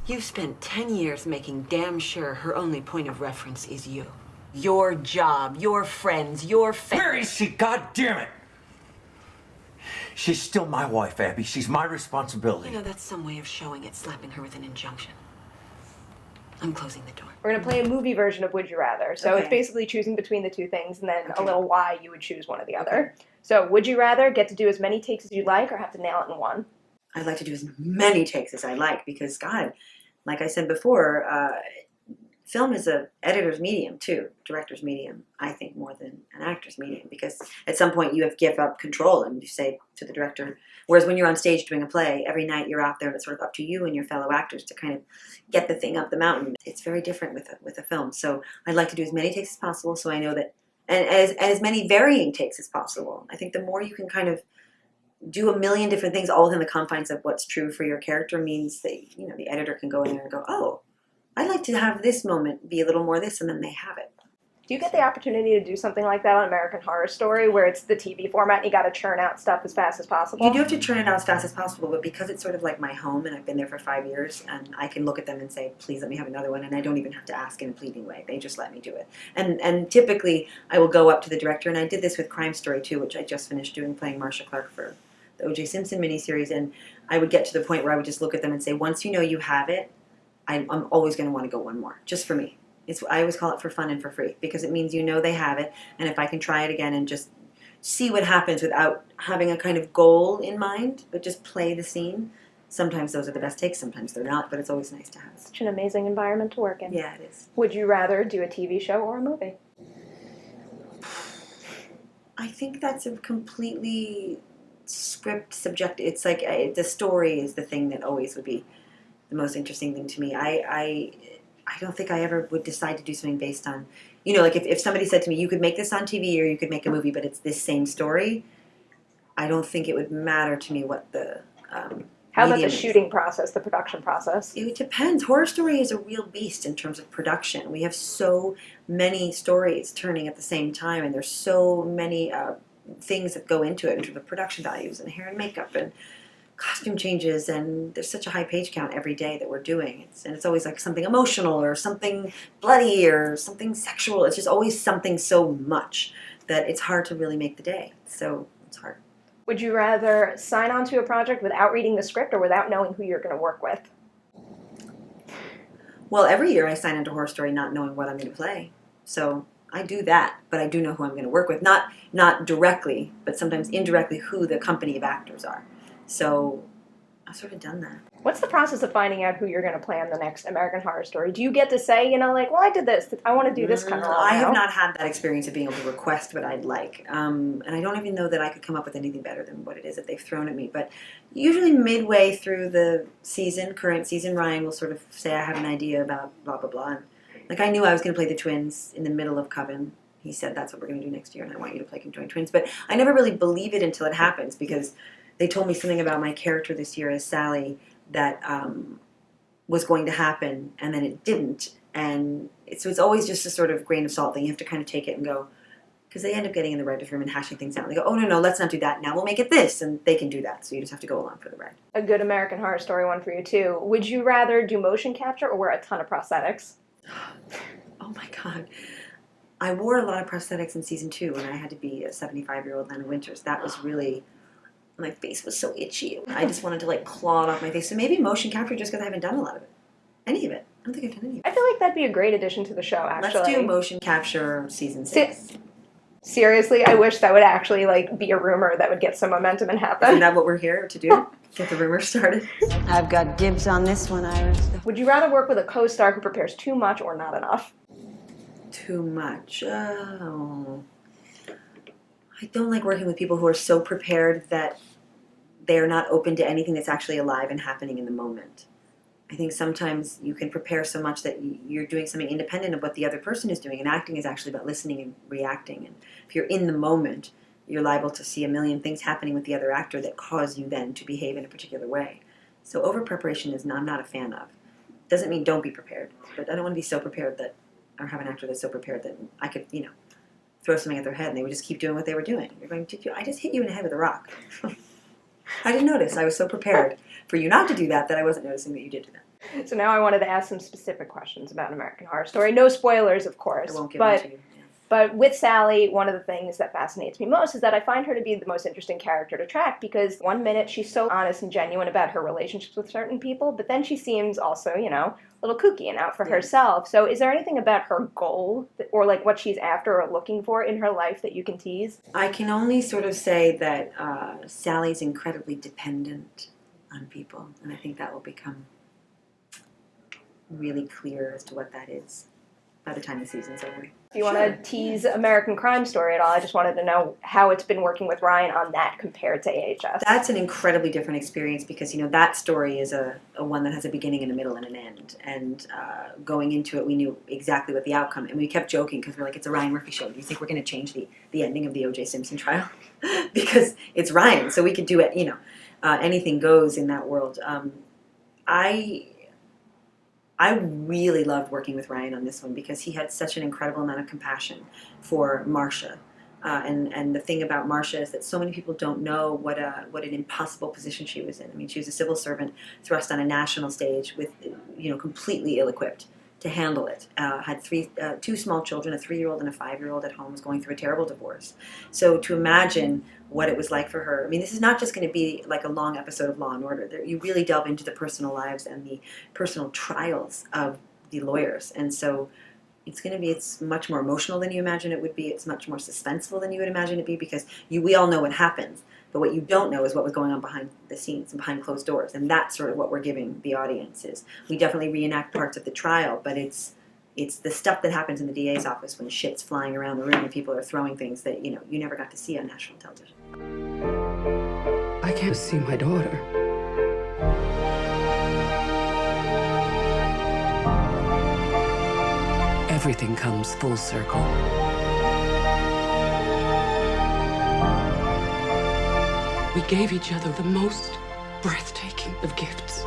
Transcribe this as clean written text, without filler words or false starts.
You've spent 10 years making damn sure her only point of reference is you. Your job, your friends, your family. Where is she? God damn it! She's still my wife, Abby. She's my responsibility. You know, that's some way of showing it, slapping her with an injunction. I'm closing the door. We're going to play a movie version of Would You Rather. So it's basically choosing between the two things and then a little why you would choose one or the other. So would you rather get to do as many takes as you like or have to nail it in one? I'd like to do as many takes as I like because, God, like I said before, film is an editor's medium too, director's medium, I think, more than an actor's medium, because at some point you have to give up control and you say to the director, whereas when you're on stage doing a play, every night you're out there and it's sort of up to you and your fellow actors to kind of get the thing up the mountain. It's very different with a film. So I'd like to do as many takes as possible so I know that, and as many varying takes as possible. I think the more you can kind of do a million different things all within the confines of what's true for your character means that, you know, the editor can go in there and go, oh, I'd like to have this moment be a little more this, and then they have it. Do you get the opportunity to do something like that on American Horror Story, where it's the TV format and you got to churn out stuff as fast as possible? You do have to churn it out as fast as possible, but because it's sort of like my home, and I've been there for 5 years, and I can look at them and say, please let me have another one, and I don't even have to ask in a pleading way. They just let me do it. And typically, I will go up to the director, and I did this with Crime Story, too, which I just finished doing, playing Marcia Clark for the O.J. Simpson miniseries, and I would get to the point where I would just look at them and say, once you know you have it, I'm always going to want to go one more, just for me. I always call it for fun and for free, because it means you know they have it, and if I can try it again and just see what happens without having a kind of goal in mind, but just play the scene, sometimes those are the best takes, sometimes they're not, but it's always nice to have. Such an amazing environment to work in. Yeah, it is. Would you rather do a TV show or a movie? I think that's a completely script subjective. It's like the story is the thing that always would be the most interesting thing to me. I don't think I ever would decide to do something based on, you know, like if somebody said to me, you could make this on TV or you could make a movie, but it's this same story, I don't think it would matter to me what the How about the medium is. shooting process, the production process? It depends. Horror Story is a real beast in terms of production. We have so many stories turning at the same time, and there's so many things that go into it in terms of production values and hair and makeup and costume changes, and there's such a high page count every day that we're doing. It's always like something emotional or something bloody or something sexual. It's just always something so much that it's hard to really make the day. So it's hard. Would you rather sign on to a project without reading the script or without knowing who you're going to work with? Well, every year I sign into Horror Story not knowing what I'm going to play. So I do that, but I do know who I'm going to work with. Not directly, but sometimes indirectly who the company of actors are. So I've sort of done that. What's the process of finding out who you're going to play on the next American Horror Story? Do you get to say, you know, like, well, I did this. I want to do this kind of role I now? have not had that experience of being able to request what I'd like. And I don't even know that I could come up with anything better than what it is that they've thrown at me. But usually midway through the current season, Ryan will sort of say, I have an idea about blah, blah, blah. And, like, I knew I was going to play the twins in the middle of Coven. He said, that's what we're going to do next year, and I want you to play conjoined twins. But I never really believe it until it happens, because they told me something about my character this year as Sally that was going to happen, and then it didn't. And so it's always just a sort of grain of salt thing. You have to kind of take it and go, because they end up getting in the writer's room and hashing things out. And they go, oh, no, let's not do that. Now we'll make it this. And they can do that. So you just have to go along for the ride. A good American Horror Story one for you, too. Would you rather do motion capture or wear a ton of prosthetics? Oh, my God. I wore a lot of prosthetics in season 2 when I had to be a 75-year-old Lana Winters. That was really... My face was so itchy. I just wanted to, like, claw it off my face. So maybe motion capture, just because I haven't done a lot of it. Any of it. I don't think I've done any of it. I feel like that'd be a great addition to the show, actually. Let's do motion capture season 6. Seriously, I wish that would actually, like, be a rumor that would get some momentum and happen. Isn't that what we're here to do? Get the rumor started? I've got dibs on this one, Iris. Would you rather work with a co-star who prepares too much or not enough? Too much. Oh... I don't like working with people who are so prepared that they're not open to anything that's actually alive and happening in the moment. I think sometimes you can prepare so much that you're doing something independent of what the other person is doing, and acting is actually about listening and reacting. And if you're in the moment, you're liable to see a million things happening with the other actor that cause you then to behave in a particular way. So over-preparation I'm not a fan of. Doesn't mean don't be prepared, but I don't want to be so prepared that, or have an actor that's so prepared that I could, throw something at their head and they would just keep doing what they were doing. You're going, I just hit you in the head with a rock. I didn't notice. I was so prepared for you not to do that I wasn't noticing that you did do that. So now I wanted to ask some specific questions about American Horror Story. No spoilers, of course. I won't give them to you. But with Sally, one of the things that fascinates me most is that I find her to be the most interesting character to track, because one minute she's so honest and genuine about her relationships with certain people, but then she seems also, you know, a little kooky and out for herself. So is there anything about her goal or like what she's after or looking for in her life that you can tease? I can only sort of say that Sally's incredibly dependent on people, and I think that will become really clear as to what that is by the time the season's over. Do you want to tease American Crime Story at all? I just wanted to know how it's been working with Ryan on that compared to AHS. That's an incredibly different experience because, you know, that story is a one that has a beginning and a middle and an end. And going into it, we knew exactly what the outcome. And we kept joking because we're like, it's a Ryan Murphy show. Do you think we're going to change the ending of the O.J. Simpson trial? Because it's Ryan, so we could do it, you know, anything goes in that world. I really loved working with Ryan on this one because he had such an incredible amount of compassion for Marcia. And the thing about Marcia is that so many people don't know what an impossible position she was in. I mean, she was a civil servant thrust on a national stage with, you know, completely ill-equipped to handle it. Had two small children, a 3-year-old and a 5-year-old at home, was going through a terrible divorce. So to imagine what it was like for her, I mean, this is not just going to be like a long episode of Law and Order. You really delve into the personal lives and the personal trials of the lawyers. And so it's much more emotional than you imagine it would be. It's much more suspenseful than you would imagine it be because we all know what happens. But what you don't know is what was going on behind the scenes and behind closed doors. And that's sort of what we're giving the audience is. We definitely reenact parts of the trial, but it's the stuff that happens in the DA's office when shit's flying around the room and people are throwing things that, you know, you never got to see on national television. I can't see my daughter. Everything comes full circle. We gave each other the most breathtaking of gifts.